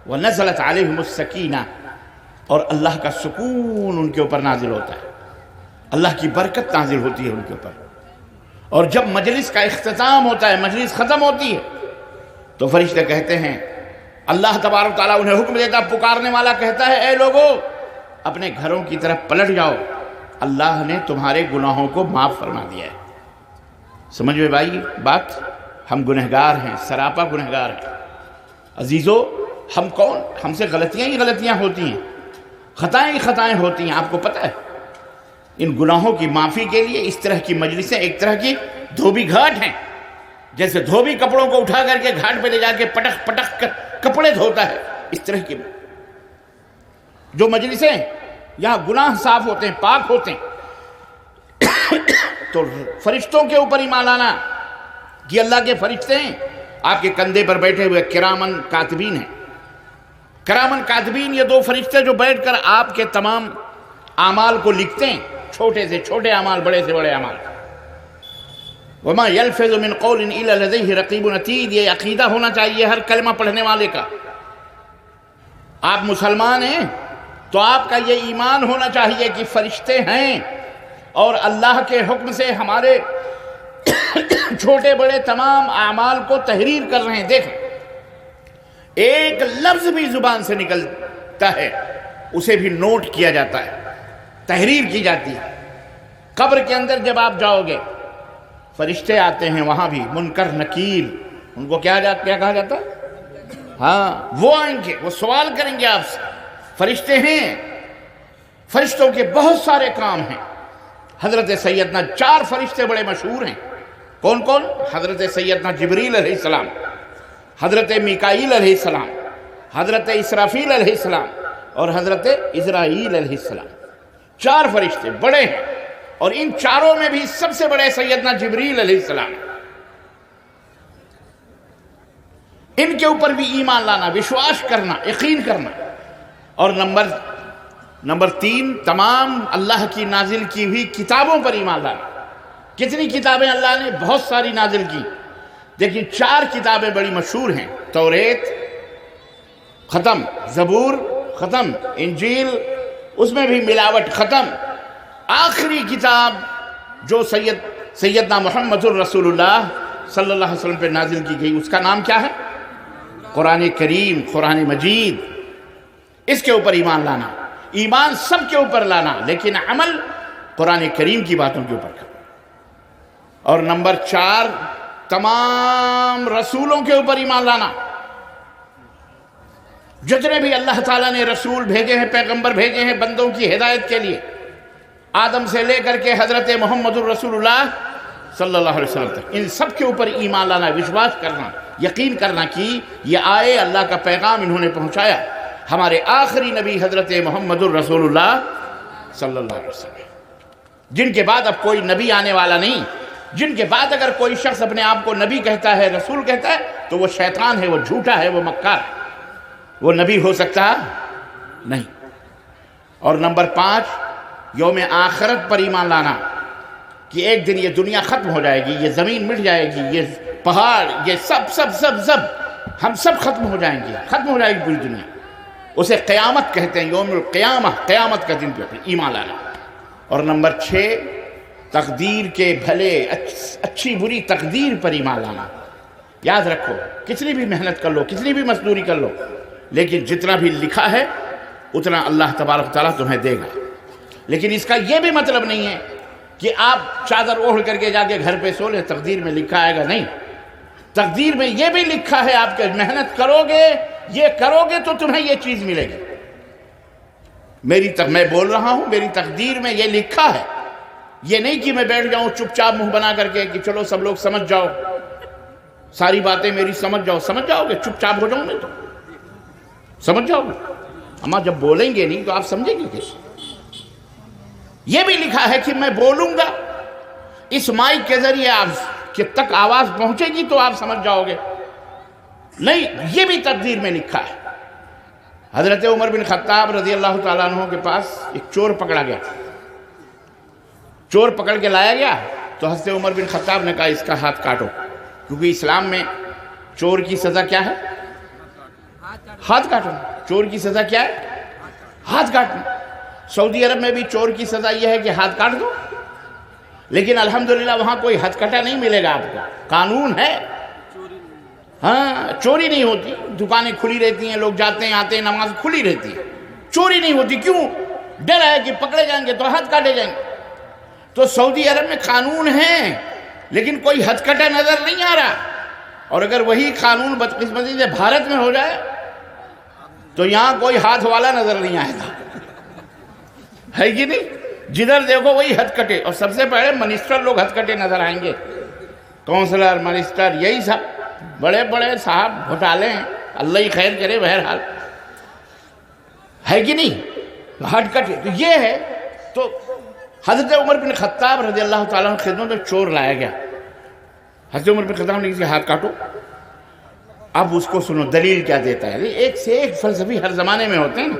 ونزلت علیہم السکینہ، اور اللہ کا سکون ان کے اوپر نازل ہوتا ہے، اللہ کی برکت نازل ہوتی ہے ان کے اوپر۔ اور جب مجلس کا اختتام ہوتا ہے، مجلس ختم ہوتی ہے، تو فرشتے کہتے ہیں، اللہ تبارک و تعالیٰ انہیں حکم دیتا، پکارنے والا کہتا ہے اے لوگو اپنے گھروں کی طرف پلٹ جاؤ، اللہ نے تمہارے گناہوں کو معاف فرما دیا ہے۔ سمجھ میں بھائی بات؟ ہم گنہگار ہیں، سراپا گنہگار ہیں۔ عزیزو ہم کون؟ ہم سے غلطیاں ہی غلطیاں ہوتی ہیں، خطائیں ہی خطائیں ہوتی ہیں، آپ کو پتہ ہے۔ ان گناہوں کی معافی کے لیے اس طرح کی مجلسیں ایک طرح کی دھوبی گھاٹ ہیں، جیسے دھوبی کپڑوں کو اٹھا کر کے گھاٹ پہ لے جا کے پٹک پٹک کر کپڑے دھوتا ہے، اس طرح کی جو مجلسیں یہاں گناہ صاف ہوتے ہیں، پاک ہوتے ہیں۔ تو فرشتوں کے اوپر ایمان لانا کہ اللہ کے فرشتے ہیں، آپ کے کندھے پر بیٹھے ہوئے کرامن کاتبین ہیں۔ کرامن کاتبین یہ 2 فرشتے جو بیٹھ کر آپ کے تمام اعمال کو لکھتے ہیں، چھوٹے سے چھوٹے اعمال، بڑے سے بڑے اعمال۔ وما يلفظ من قول الا لديه رقيب عتيد، یہ عقیدہ ہونا چاہیے ہر کلمہ پڑھنے والے کا۔ آپ مسلمان ہیں تو آپ کا یہ ایمان ہونا چاہیے کہ فرشتے ہیں اور اللہ کے حکم سے ہمارے چھوٹے بڑے تمام اعمال کو تحریر کر رہے ہیں۔ دیکھیں ایک لفظ بھی زبان سے نکلتا ہے اسے بھی نوٹ کیا جاتا ہے، تحریر کی جاتی ہے۔ قبر کے اندر جب آپ جاؤ گے، فرشتے آتے ہیں، وہاں بھی منکر نکیر ان کو کیا کہا جاتا ہے؟ ہاں، وہ آئیں گے، وہ سوال کریں گے آپ سے۔ فرشتے ہیں، فرشتوں کے بہت سارے کام ہیں۔ حضرت سیدنا 4 فرشتے بڑے مشہور ہیں۔ کون کون؟ حضرت سیدنا جبریل علیہ السلام، حضرت میکائیل علیہ السلام، حضرت اسرافیل علیہ السلام اور حضرت عزرائیل علیہ السلام۔ 4 فرشتے بڑے ہیں، اور ان چاروں میں بھی سب سے بڑے سیدنا جبریل علیہ السلام۔ ان کے اوپر بھی ایمان لانا، وشواس کرنا، یقین کرنا۔ اور نمبر 3، تمام اللہ کی نازل کی ہوئی کتابوں پر ایمان لانا۔ کتنی کتابیں اللہ نے؟ بہت ساری نازل کی، لیکن 4 کتابیں بڑی مشہور ہیں۔ توریت ختم، زبور ختم، انجیل اس میں بھی ملاوٹ ختم۔ آخری کتاب جو سیدنا محمد الرسول اللہ صلی اللہ علیہ وسلم پہ نازل کی گئی، اس کا نام کیا ہے؟ قرآن کریم، قرآن مجید۔ اس کے اوپر ایمان لانا، ایمان سب کے اوپر لانا، لیکن عمل قرآن کریم کی باتوں کے اوپر کرنا۔ اور نمبر 4، تمام رسولوں کے اوپر ایمان لانا۔ جتنے بھی اللہ تعالیٰ نے رسول بھیجے ہیں، پیغمبر بھیجے ہیں بندوں کی ہدایت کے لیے، آدم سے لے کر کے حضرت محمد الرسول اللہ صلی اللہ علیہ وسلم تک، ان سب کے اوپر ایمان لانا، وشواس کرنا، یقین کرنا کہ یہ آئے، اللہ کا پیغام انہوں نے پہنچایا۔ ہمارے آخری نبی حضرت محمد الرسول اللہ صلی اللہ علیہ وسلم، جن کے بعد اب کوئی نبی آنے والا نہیں، جن کے بعد اگر کوئی شخص اپنے آپ کو نبی کہتا ہے، رسول کہتا ہے، تو وہ شیطان ہے، وہ جھوٹا ہے، وہ مکار ہے، وہ نبی ہو سکتا نہیں۔ اور نمبر 5، یوم آخرت پر ایمان لانا، کہ ایک دن یہ دنیا ختم ہو جائے گی، یہ زمین مٹ جائے گی، یہ پہاڑ، یہ سب ہم سب ختم ہو جائیں گے، ختم ہو جائے گی پوری دنیا۔ اسے قیامت کہتے ہیں، یوم القیامہ، قیامت کا دن پہ ایمان لانا۔ اور نمبر 6، تقدیر کے بھلے اچھی بری تقدیر پر ایمان لانا۔ یاد رکھو، کتنی بھی محنت کر لو، کتنی بھی مزدوری کر لو، لیکن جتنا بھی لکھا ہے اتنا اللہ تبارک تعالیٰ تمہیں دے گا۔ لیکن اس کا یہ بھی مطلب نہیں ہے کہ آپ چادر اوڑھ کر کے جا کے گھر پہ سو لیں، تقدیر میں لکھا آئے گا، نہیں۔ تقدیر میں یہ بھی لکھا ہے، آپ کے محنت کرو گے، یہ کرو گے تو تمہیں یہ چیز ملے گی۔ میں بول رہا ہوں، میری تقدیر میں یہ لکھا ہے، یہ نہیں کہ میں بیٹھ جاؤں چپ چاپ منہ بنا کر کے کہ چلو سب لوگ سمجھ جاؤ، ساری باتیں میری سمجھ جاؤ گے، چپ چاپ ہو جاؤں میں تو سمجھ جاؤ گے۔ اما جب بولیں گے نہیں تو آپ سمجھیں گے کیسے؟ یہ بھی لکھا ہے کہ میں بولوں گا، اس مائک کے ذریعے آپ کے تک آواز پہنچے گی تو آپ سمجھ جاؤ گے، نہیں، یہ بھی تقدیر میں لکھا ہے۔ حضرت عمر بن خطاب رضی اللہ تعالیٰ عنہ کے پاس ایک چور پکڑا گیا، چور پکڑ کے لایا گیا تو حضرت عمر بن خطاب نے کہا اس کا ہاتھ کاٹو، کیونکہ اسلام میں چور کی سزا کیا ہے؟ ہاتھ کاٹنا۔ چور کی سزا کیا ہے؟ ہاتھ کاٹنا۔ سعودی عرب میں بھی چور کی سزا یہ ہے کہ ہاتھ کاٹ دو، لیکن الحمدللہ وہاں کوئی ہتھ کٹا نہیں ملے گا آپ کو، قانون ہے، ہاں، چوری نہیں ہوتی، دکانیں کھلی رہتی ہیں، لوگ جاتے ہیں آتے ہیں، نماز کھلی رہتی ہے، چوری نہیں ہوتی۔ کیوں؟ ڈر ہے کہ پکڑے جائیں گے تو ہاتھ کاٹے جائیں گے۔ تو سعودی عرب میں قانون ہے، لیکن کوئی ہتھ کٹا نظر نہیں آ رہا۔ اور اگر وہی قانون بدقسمتی سے بھارت میں ہو جائے تو یہاں کوئی ہاتھ والا نظر نہیں آئے گا، ہے کہ نہیں؟ جدھر دیکھو وہی ہتھ کٹے، اور سب سے پہلے منسٹر لوگ ہتھ کٹے نظر آئیں گے، کونسلر، منسٹر، یہی سب بڑے بڑے صاحب گھوٹالے ہیں، اللہ ہی خیر کرے، بہرحال ہے کہ نہیں؟ ہتھ کٹے تو یہ ہے۔ تو حضرت عمر بن خطاب رضی اللہ تعالیٰ عنہ خدمت میں چور لایا گیا، حضرت عمر بن خطاب نے کسی ہاتھ کاٹو۔ اب اس کو سنو دلیل کیا دیتا ہے، ایک سے ایک فلسفی ہر زمانے میں ہوتے ہیں نا۔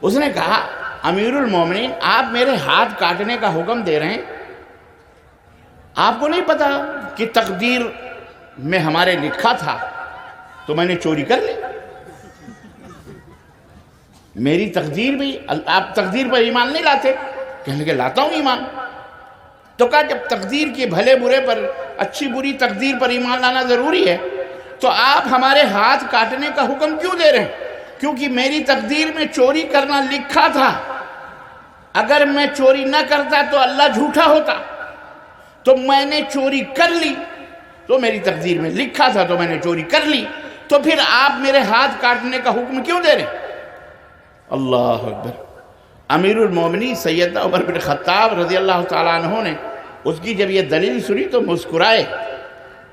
اس نے کہا امیر المومنین، آپ میرے ہاتھ کاٹنے کا حکم دے رہے ہیں، آپ کو نہیں پتا کہ تقدیر میں ہمارے لکھا تھا تو میں نے چوری کر لی؟ میری تقدیر بھی، آپ تقدیر پر ایمان نہیں لاتے؟ کہنے لگے لاتا ہوں ایمان۔ تو کہا جب تقدیر کے بھلے برے پر، اچھی بری تقدیر پر ایمان لانا ضروری ہے تو آپ ہمارے ہاتھ کاٹنے کا حکم کیوں دے رہے ہیں؟ کیونکہ میری تقدیر میں چوری کرنا لکھا تھا، اگر میں چوری نہ کرتا تو اللہ جھوٹا ہوتا، تو میں نے چوری کر لی، تو تو میری تقدیر میں لکھا تھا تو میں نے چوری کر لی، تو پھر آپ میرے ہاتھ کاٹنے کا حکم کیوں دے رہے ہیں؟ اللہ اکبر۔ امیر المومنین سیدنا عمر بن خطاب رضی اللہ تعالیٰ عنہ نے اس کی جب یہ دلیل سنی تو مسکرائے،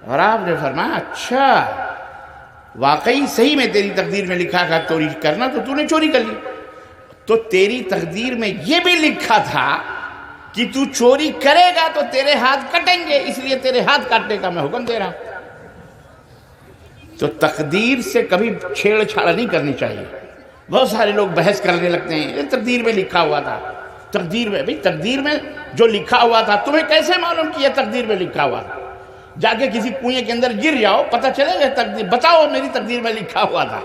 اور آپ نے فرمایا اچھا واقعی صحیح میں تیری تقدیر میں لکھا تھا چوری کرنا، تو نے چوری کر لی، تو تیری تقدیر میں یہ بھی لکھا تھا کہ تو چوری کرے گا تو تیرے ہاتھ کٹیں گے، اس لیے تیرے ہاتھ کاٹنے کا میں حکم دے رہا ہوں۔ تو تقدیر سے کبھی چھیڑ چھاڑ نہیں کرنی چاہیے۔ بہت سارے لوگ بحث کرنے لگتے ہیں یہ تقدیر میں لکھا ہوا تھا، تقدیر میں، بھئی تقدیر میں جو لکھا ہوا تھا تمہیں کیسے معلوم کہ یہ تقدیر میں لکھا ہوا تھا؟ جا کے کسی کنویں کے اندر گر جاؤ، پتہ چلے گا تقدیر، بتاؤ میری تقدیر میں لکھا ہوا تھا،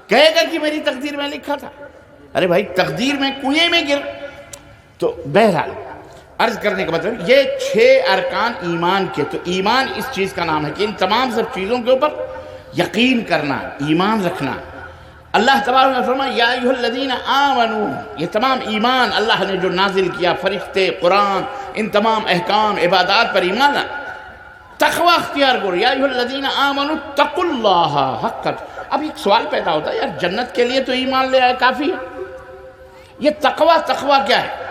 کہے گا کہ میری تقدیر میں لکھا تھا۔ ارے بھائی تقدیر میں کنویں میں گر۔ تو بہرحال عرض کرنے کا مطلب یہ 6 ارکان ایمان کے، تو ایمان اس چیز کا نام ہے کہ ان تمام سب چیزوں کے اوپر یقین کرنا، ایمان رکھنا۔ اللہ تبارک و فرمایا یا ایھا الذین آمنوا، یہ تمام ایمان اللہ نے جو نازل کیا، فرشتے، قرآن، ان تمام احکام عبادات پر ایمان لانا، تقوی اختیار کرو، یا ایھا الذین آمنوا اتقوا اللہ حق۔ اب ایک سوال پیدا ہوتا ہے یار جنت کے لیے تو ایمان لے آئے کافی ہے، یہ تقوی کیا ہے؟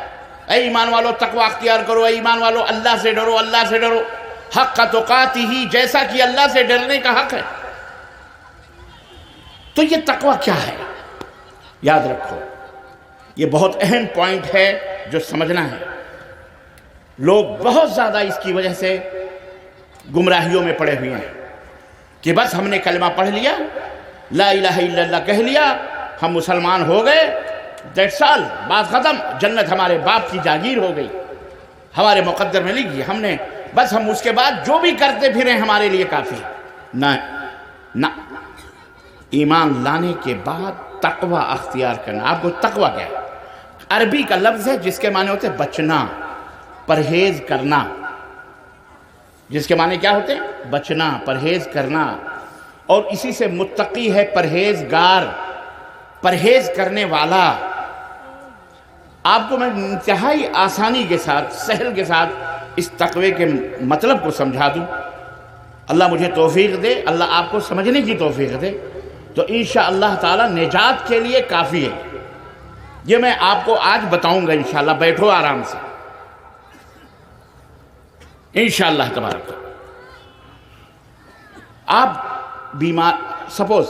اے ایمان والو تقوی اختیار کرو، اے ایمان والو اللہ سے ڈرو، اللہ سے ڈرو حق تقاتہ، جیسا کہ اللہ سے ڈرنے کا حق ہے۔ تو یہ تقوی کیا ہے؟ یاد رکھو یہ بہت اہم پوائنٹ ہے جو سمجھنا ہے۔ لوگ بہت زیادہ اس کی وجہ سے گمراہیوں میں پڑے ہوئے ہیں کہ بس ہم نے کلمہ پڑھ لیا، لا الہ الا اللہ کہہ لیا، ہم مسلمان ہو گئے، دیٹس آل، بات ختم، جنت ہمارے باپ کی جاگیر ہو گئی، ہمارے مقدر میں لکھ گئی، ہم نے بس ہم اس کے بعد جو بھی کرتے پھریں ہمارے لیے کافی نہ نہ۔ ایمان لانے کے بعد تقوی اختیار کرنا۔ آپ کو تقوی کیا ہے؟ عربی کا لفظ ہے جس کے معنی ہوتے ہیں بچنا، پرہیز کرنا۔ جس کے معنی کیا ہوتے ہیں؟ بچنا، پرہیز کرنا، اور اسی سے متقی ہے پرہیزگار، پرہیز کرنے والا۔ آپ کو میں انتہائی آسانی کے ساتھ، سہل کے ساتھ اس تقوی کے مطلب کو سمجھا دوں، اللہ مجھے توفیق دے، اللہ آپ کو سمجھنے کی توفیق دے، تو انشاءاللہ تعالی نجات کے لیے کافی ہے۔ یہ میں آپ کو آج بتاؤں گا انشاءاللہ، بیٹھو آرام سے انشاءاللہ تبارک۔ آپ بیمار، سپوز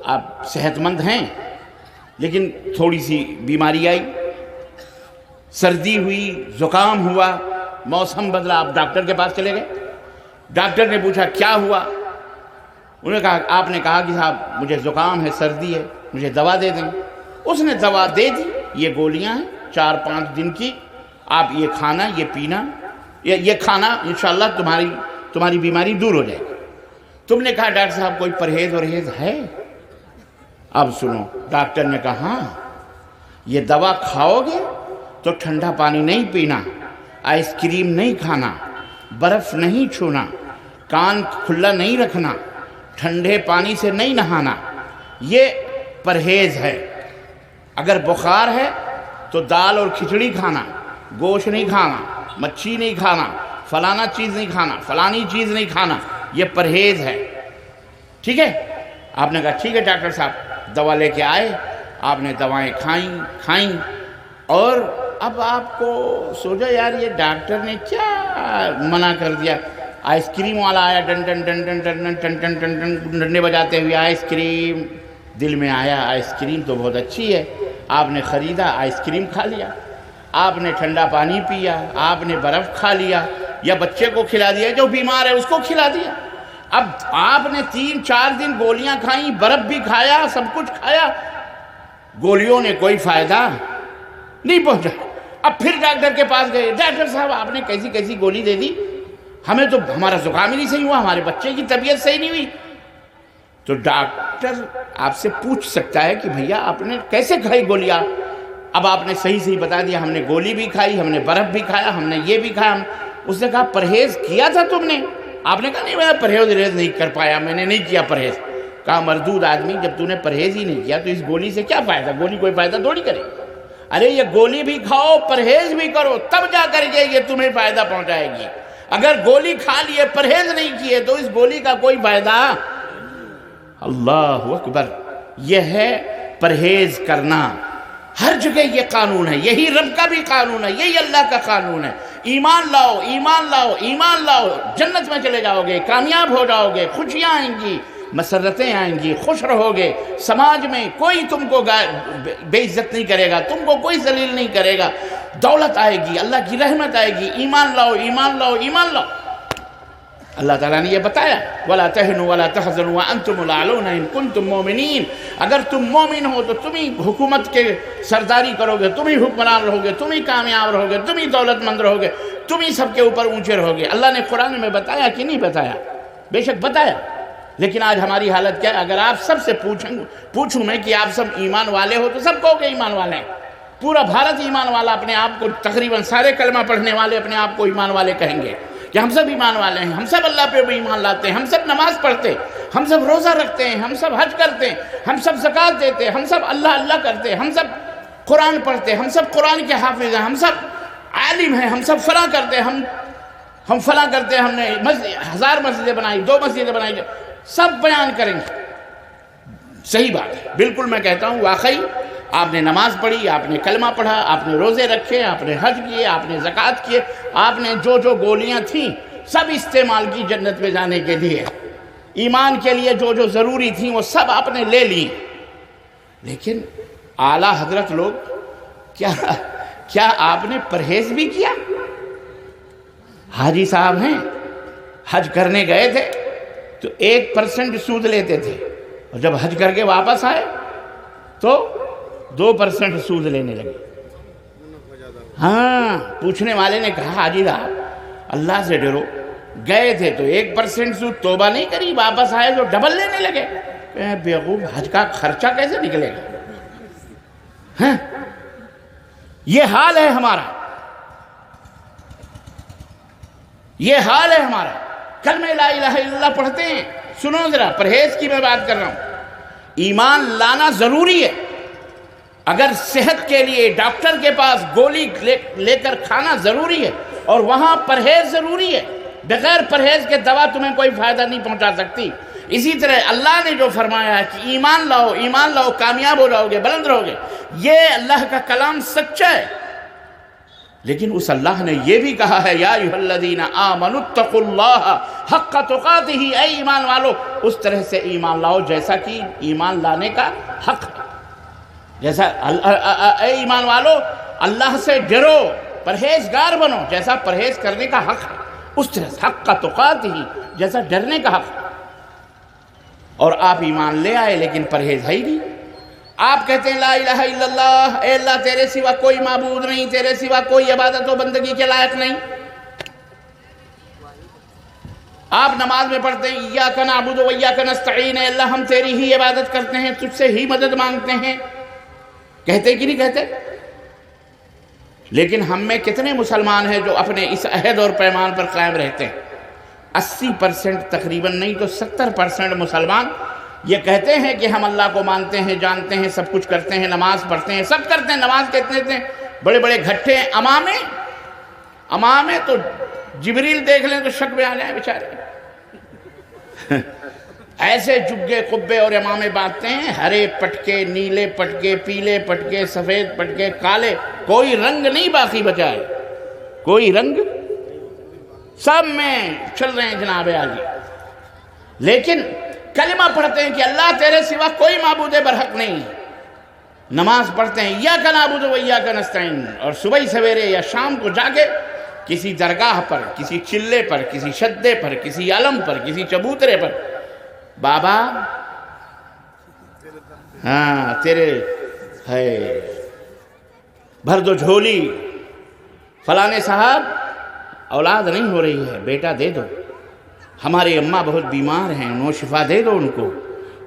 آپ صحت مند ہیں لیکن تھوڑی سی بیماری آئی، سردی ہوئی، زکام ہوا، موسم بدلا، آپ ڈاکٹر کے پاس چلے گئے، ڈاکٹر نے پوچھا کیا ہوا؟ انہوں نے کہا، آپ نے کہا کہ صاحب مجھے زکام ہے، سردی ہے، مجھے دوا دے دیں۔ اس نے دوا دے دی، یہ گولیاں ہیں 4-5 دن کی، آپ یہ کھانا، یہ پینا، یہ کھانا، انشاءاللہ تمہاری بیماری دور ہو جائے گی۔ تم نے کہا ڈاکٹر صاحب کوئی پرہیز ہے؟ اب سنو، ڈاکٹر نے کہا ہاں، یہ دوا کھاؤ گے تو ٹھنڈا پانی نہیں پینا، آئس کریم نہیں کھانا، برف نہیں چھونا، کان کھلا نہیں رکھنا، ٹھنڈے پانی سے نہیں نہانا، یہ پرہیز ہے۔ اگر بخار ہے تو دال اور کھچڑی کھانا، گوشت نہیں کھانا، مچھی نہیں کھانا، فلانا چیز نہیں کھانا، فلانی چیز نہیں کھانا، یہ پرہیز ہے، ٹھیک ہے؟ آپ نے کہا ٹھیک ہے ڈاکٹر صاحب، دوا لے کے آئے، آپ نے دوائیں کھائیں، اور اب آپ کو سوچا یار یہ ڈاکٹر نے کیا منع کر دیا؟ آئس کریم والا آیا، ڈن ڈن ڈن ڈن ڈن ڈن ٹن ٹن ٹن ٹن ڈنڈے بجاتے ہوئے، آئس کریم، دل میں آیا آئس کریم تو بہت اچھی ہے، آپ نے خریدا، آئس کریم کھا لیا، آپ نے ٹھنڈا پانی پیا، آپ نے برف کھا لیا، یا بچے کو کھلا دیا جو بیمار ہے اس کو کھلا دیا۔ اب آپ نے 3-4 دن گولیاں کھائیں، برف بھی کھایا، سب کچھ کھایا، گولیوں نے کوئی فائدہ نہیں پہنچا۔ اب پھر ڈاکٹر کے پاس گئے، ڈاکٹر صاحب آپ نے کیسی گولی دے دی، ہمیں تو ہمارا زکام ہی نہیں صحیح ہوا، ہمارے بچے کی طبیعت صحیح نہیں ہوئی۔ تو ڈاکٹر آپ سے پوچھ سکتا ہے کہ بھیا آپ نے کیسے کھائی گولیاں؟ اب آپ نے صحیح بتا دیا، ہم نے گولی بھی کھائی، ہم نے برف بھی کھایا، ہم نے یہ بھی کھایا۔ اس نے کہا پرہیز کیا تھا تم نے؟ آپ نے کہا نہیں میں پرہیز نہیں کر پایا، میں نے نہیں کیا پرہیز۔ کہا مردود آدمی، جب تو نے پرہیز ہی نہیں کیا تو اس گولی سے کیا فائدہ؟ گولی کوئی فائدہ تھوڑی کرے۔ ارے یہ گولی بھی کھاؤ، پرہیز بھی کرو، تب جا کر یہ تمہیں فائدہ پہنچائے گی۔ اگر گولی کھا لیے پرہیز نہیں کیے تو اس گولی کا کوئی فائدہ۔ اللہ اکبر، یہ ہے پرہیز کرنا۔ ہر جگہ یہ قانون ہے، یہی رب کا بھی قانون ہے، یہی اللہ کا قانون ہے۔ ایمان لاؤ، ایمان لاؤ، ایمان لاؤ، جنت میں چلے جاؤ گے، کامیاب ہو جاؤ گے، خوشیاں آئیں گی، مسرتیں آئیں گی، خوش رہو گے، سماج میں کوئی تم کو بے عزت نہیں کرے گا، تم کو کوئی ذلیل نہیں کرے گا، دولت آئے گی، اللہ کی رحمت آئے گی۔ ایمان لاؤ، ایمان لاؤ، ایمان لاؤ۔ اللہ تعالیٰ نے یہ بتایا وَلَا تَهِنُوا وَلَا تَحْزَنُوا وَأَنْتُمُ الْأَعْلَوْنَ إِن كُنتُم مُؤْمِنِينَ۔ اگر تم مومن ہو تو تم ہی حکومت کے سرداری کرو گے، تم ہی حکمران رہو گے، تم ہی کامیاب رہو گے، تم ہی دولت مند رہو گے، تم ہی سب کے اوپر اونچے رہو گے۔ اللہ نے قرآن میں بتایا کہ نہیں بتایا؟ بے شک بتایا، لیکن آج ہماری حالت کیا ہے؟ اگر آپ سب سے پوچھوں میں کہ آپ سب ایمان والے ہو تو سب کہو گے ایمان والے ہیں۔ پورا بھارت ایمان والا اپنے آپ کو، تقریباً سارے کلمہ پڑھنے والے اپنے آپ کو ایمان والے کہیں گے کہ ہم سب ایمان والے ہیں، ہم سب اللہ پہ بھی ایمان لاتے ہیں، ہم سب نماز پڑھتے ہیں، ہم سب روزہ رکھتے ہیں، ہم سب حج کرتے ہیں، ہم سب زکوٰۃ دیتے ہیں، ہم سب اللہ اللہ کرتے ہیں، ہم سب قرآن پڑھتے ہیں، ہم سب قرآن کے حافظ ہیں، ہم سب عالم ہیں، ہم سب فلاں کرتے ہیں، ہم فلاں کرتے ہیں، ہم نے 1000 مسجدیں بنائی، 2 مسجدیں بنائی، سب بیان کریں گے۔ صحیح بات ہے، بالکل میں کہتا ہوں واقعی آپ نے نماز پڑھی، آپ نے کلمہ پڑھا، آپ نے روزے رکھے، آپ نے حج کیے، آپ نے زکوٰۃ کیے، آپ نے جو گولیاں تھیں سب استعمال کی جنت میں جانے کے لیے، ایمان کے لیے جو ضروری تھیں وہ سب آپ نے لے لی۔ لیکن اعلیٰ حضرت لوگ کیا آپ نے پرہیز بھی کیا؟ حاجی صاحب ہیں، حج کرنے گئے تھے تو 1% سود لیتے تھے، اور جب حج کر کے واپس آئے تو 2% سود لینے لگے۔ ہاں، پوچھنے والے نے کہا حاجی صاحب اللہ سے ڈرو، گئے تھے تو 1% سود، توبہ نہیں کری، واپس آئے تو ڈبل لینے لگے۔ بیوقوف، حج کا خرچہ کیسے نکلے گا؟ ہاں، یہ حال ہے ہمارا، یہ حال ہے ہمارا۔ کلمہ لا الہ الا اللہ پڑھتے ہیں، سنو ذرا، پرہیز کی میں بات کر رہا ہوں۔ ایمان لانا ضروری ہے۔ اگر صحت کے لیے ڈاکٹر کے پاس گولی لے کر کھانا ضروری ہے، اور وہاں پرہیز ضروری ہے، بغیر پرہیز کے دوا تمہیں کوئی فائدہ نہیں پہنچا سکتی۔ اسی طرح اللہ نے جو فرمایا ہے کہ ایمان لاؤ، ایمان لاؤ، کامیاب ہو جاؤ گے، بلند رہو گے، یہ اللہ کا کلام سچا ہے۔ لیکن اس اللہ نے یہ بھی کہا ہے یا ایھا الذین آمنوا اتقوا اللہ حق تقاتہ، اے ایمان والو اس طرح سے ایمان لاؤ جیسا کہ ایمان لانے کا حق ہے، جیسا اے ایمان والو اللہ سے ڈرو، پرہیزگار بنو جیسا پرہیز کرنے کا حق ہے، اس طرح سے حق تقاتہ جیسا ڈرنے کا حق ہے۔ اور آپ ایمان لے آئے لیکن پرہیز ہے ہی نہیں۔ آپ کہتے ہیں لا الہ الا اللہ، اے اللہ تیرے سوا کوئی معبود نہیں، تیرے سوا کوئی عبادت و بندگی کے لائق نہیں۔ آپ نماز میں پڑھتے ہیں ایاک نعبد و ایاک نستعین، اے اللہ ہم تیری ہی عبادت کرتے ہیں، تجھ سے ہی مدد مانگتے ہیں، کہتے کہ نہیں کہتے؟ لیکن ہم میں کتنے مسلمان ہیں جو اپنے اس عہد اور پیمان پر قائم رہتے ہیں؟ 80% تقریباً نہیں تو 70% مسلمان یہ کہتے ہیں کہ ہم اللہ کو مانتے ہیں، جانتے ہیں، سب کچھ کرتے ہیں، نماز پڑھتے ہیں، سب کرتے ہیں، نماز کہتے ہیں، بڑے بڑے گھٹے ہیں، امامے تو جبریل دیکھ لیں تو شک میں آ جائیں بیچارے، ایسے جگے قبے اور امامے باندھتے ہیں، ہرے پٹکے، نیلے پٹکے، پیلے پٹکے، سفید پٹکے، کالے، کوئی رنگ نہیں باقی بچا ہے، کوئی رنگ، سب میں چل رہے ہیں جناب عالی۔ لیکن کلمہ پڑھتے ہیں کہ اللہ تیرے سوا کوئی معبود برحق نہیں، نماز پڑھتے ہیں ایاک نعبد و ایاک نستعین، اور صبح سویرے یا شام کو جا کے کسی درگاہ پر، کسی چلے پر، کسی شدے پر، کسی علم پر، کسی چبوترے پر، بابا ہاں تیرے ہے بھر دو جھولی، فلانے صاحب اولاد نہیں ہو رہی ہے، بیٹا دے دو، ہماری اماں بہت بیمار ہیں، نو شفا دے دو ان کو،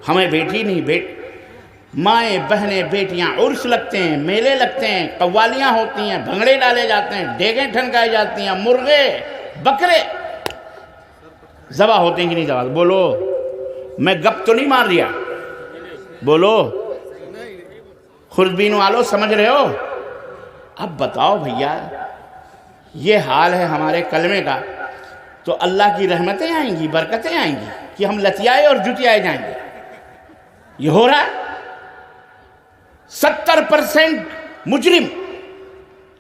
ہمیں بیٹی نہیں، مائیں بہنیں بیٹیاں، عرس لگتے ہیں، میلے لگتے ہیں، قوالیاں ہوتی ہیں، بھنگڑے ڈالے جاتے ہیں، ڈیگیں ٹھنکائی جاتی ہیں، مرغے بکرے ذبح ہوتے ہیں کہ نہیں ذبح؟ بولو، میں گپ تو نہیں مار رہا، بولو خوردبین والو، سمجھ رہے ہو؟ اب بتاؤ بھیا، یہ حال ہے ہمارے کلمے کا تو اللہ کی رحمتیں آئیں گی، برکتیں آئیں گی کہ ہم لتیائے اور جتیائے جائیں گے؟ یہ ہو رہا ہے۔ 70% مجرم،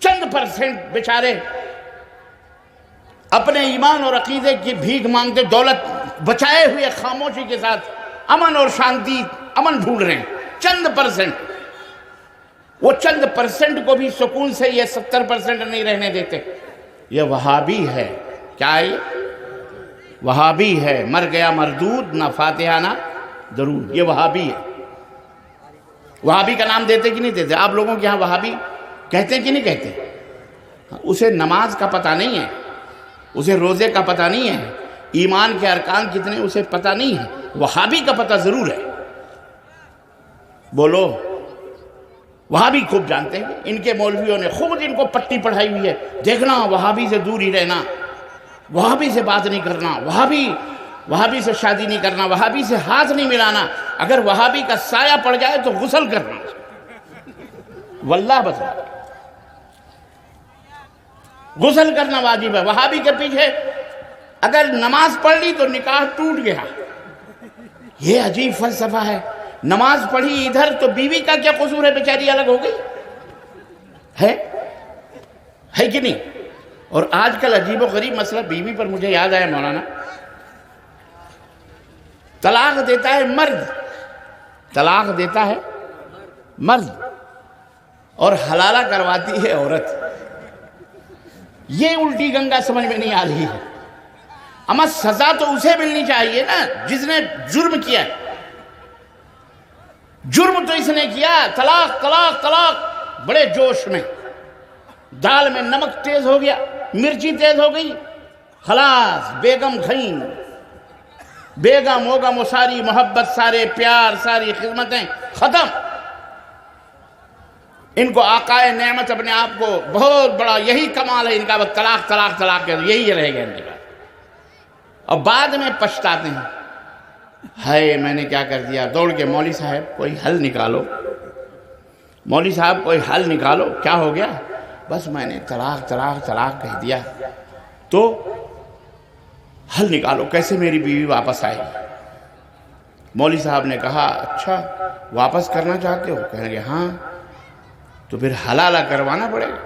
چند % بیچارے اپنے ایمان اور عقیدے کی بھیک مانگتے، دولت بچائے ہوئے خاموشی کے ساتھ امن اور شانتی، امن ڈھونڈ رہے ہیں۔ چند %، وہ چند % کو بھی سکون سے یہ 70% نہیں رہنے دیتے۔ یہ وہابی ہے۔ کیا ہے یہ؟ وہابی ہے۔ مر گیا مردود، نہ فاتحہ نہ درود، یہ وہابی ہے۔ وہابی کا نام دیتے کہ نہیں دیتے؟ آپ لوگوں کے ہاں وہابی کہتے ہیں کہ نہیں کہتے؟ اسے نماز کا پتہ نہیں ہے، اسے روزے کا پتہ نہیں ہے، ایمان کے ارکان کتنے اسے پتہ نہیں ہے۔ وہابی کا پتہ ضرور ہے۔ بولو، وہابی خوب جانتے ہیں، ان کے مولویوں نے خود ان کو پٹی پڑھائی ہوئی ہے، دیکھنا وہابی سے دور ہی رہنا، وہابی سے بات نہیں کرنا، وہابی سے شادی نہیں کرنا، وہابی سے ہاتھ نہیں ملانا، اگر وہابی کا سایہ پڑ جائے تو غسل کرنا۔ واللہ بتا، غسل کرنا واجب ہے۔ وہابی کے پیچھے اگر نماز پڑھ لی تو نکاح ٹوٹ گیا۔ یہ عجیب فلسفہ ہے۔ نماز پڑھی ادھر تو بیوی کا کیا قصور ہے؟ بیچاری الگ ہو گئی ہے کہ نہیں؟ اور آج کل عجیب و غریب مسئلہ بیوی پر مجھے یاد آیا مولانا، طلاق دیتا ہے مرد، طلاق دیتا ہے مرد اور حلالہ کرواتی ہے عورت۔ یہ الٹی گنگا سمجھ میں نہیں آ رہی ہے۔ اما سزا تو اسے ملنی چاہیے نا جس نے جرم کیا ہے۔ جرم تو اس نے کیا، طلاق طلاق طلاق، بڑے جوش میں، دال میں نمک تیز ہو گیا، مرچی تیز ہو گئی، خلاص بیگم کھائیں، بیگم ہوگم وہ ساری محبت، سارے پیار، ساری خدمتیں ختم۔ ان کو آقائے نعمت اپنے آپ کو بہت بڑا، یہی کمال ہے ان کا، بس طلاق طلاق طلاق کے یہی رہ گیا ان کے پاس، اور بعد میں پچھتاتے ہیں، ہائے میں نے کیا کر دیا۔ دوڑ کے مولوی صاحب کوئی حل نکالو، مولوی صاحب کوئی حل نکالو، کیا ہو گیا؟ بس میں نے طلاق طلاق طلاق کہہ دیا، تو حل نکالو کیسے میری بیوی واپس آئے گی۔ مولوی صاحب نے کہا اچھا واپس کرنا چاہتے ہو؟ کہنے لگے ہاں، تو پھر حلالہ کروانا پڑے گا۔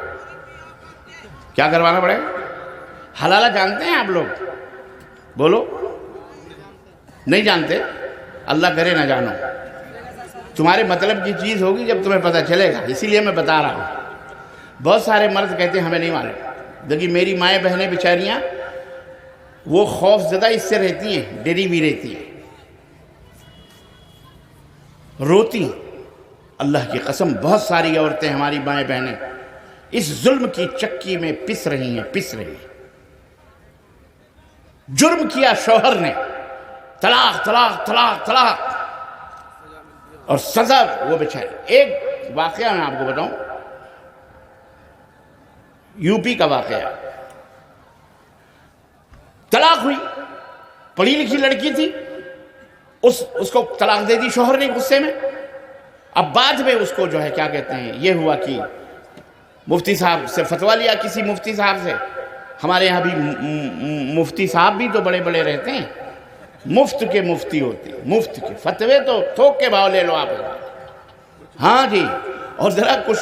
کیا کروانا پڑے گا؟ حلالہ جانتے ہیں آپ لوگ؟ بولو، نہیں جانتے؟ اللہ کرے نہ جانو، تمہارے مطلب کی چیز ہوگی جب تمہیں پتہ چلے گا، اسی لیے میں بتا رہا ہوں۔ بہت سارے مرد کہتے ہیں ہمیں نہیں معلوم۔ دیکھیے میری مائیں بہنیں بیچاریاں وہ خوف زدہ اس سے رہتی ہیں، ڈری بھی رہتی ہیں، روتی ہیں۔ اللہ کی قسم بہت ساری عورتیں ہماری مائیں بہنیں اس ظلم کی چکی میں پس رہی ہیں۔ جرم کیا شوہر نے، طلاق طلاق طلاق طلاق، اور سزا وہ بیچارے۔ ایک واقعہ میں آپ کو بتاؤں، یو پی کا واقعہ، طلاق ہوئی، پڑھی لکھی لڑکی تھی، اس کو طلاق دے دی شوہر نے غصے میں۔ اب بعد میں اس کو جو ہے کیا کہتے ہیں، یہ ہوا کہ مفتی صاحب سے فتویٰ لیا، کسی مفتی صاحب سے۔ ہمارے یہاں بھی مفتی صاحب بھی تو بڑے بڑے رہتے ہیں، مفت کے مفتی ہوتے ہیں، مفت کے فتوے تو تھوک کے بھاؤ لے لو آپ۔ ہاں جی، اور ذرا کچھ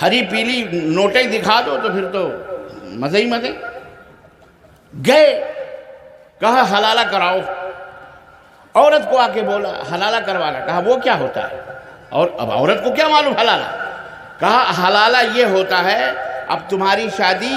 ہری پیلی نوٹیں دکھا دو تو پھر تو مزے ہی مزے۔ گئے، کہا حلالہ کراؤ، عورت کو آ کے بولا حلالہ کروانا، کہا وہ کیا ہوتا ہے؟ اور اب عورت کو کیا معلوم حلالہ؟ کہا حلالہ یہ ہوتا ہے اب تمہاری شادی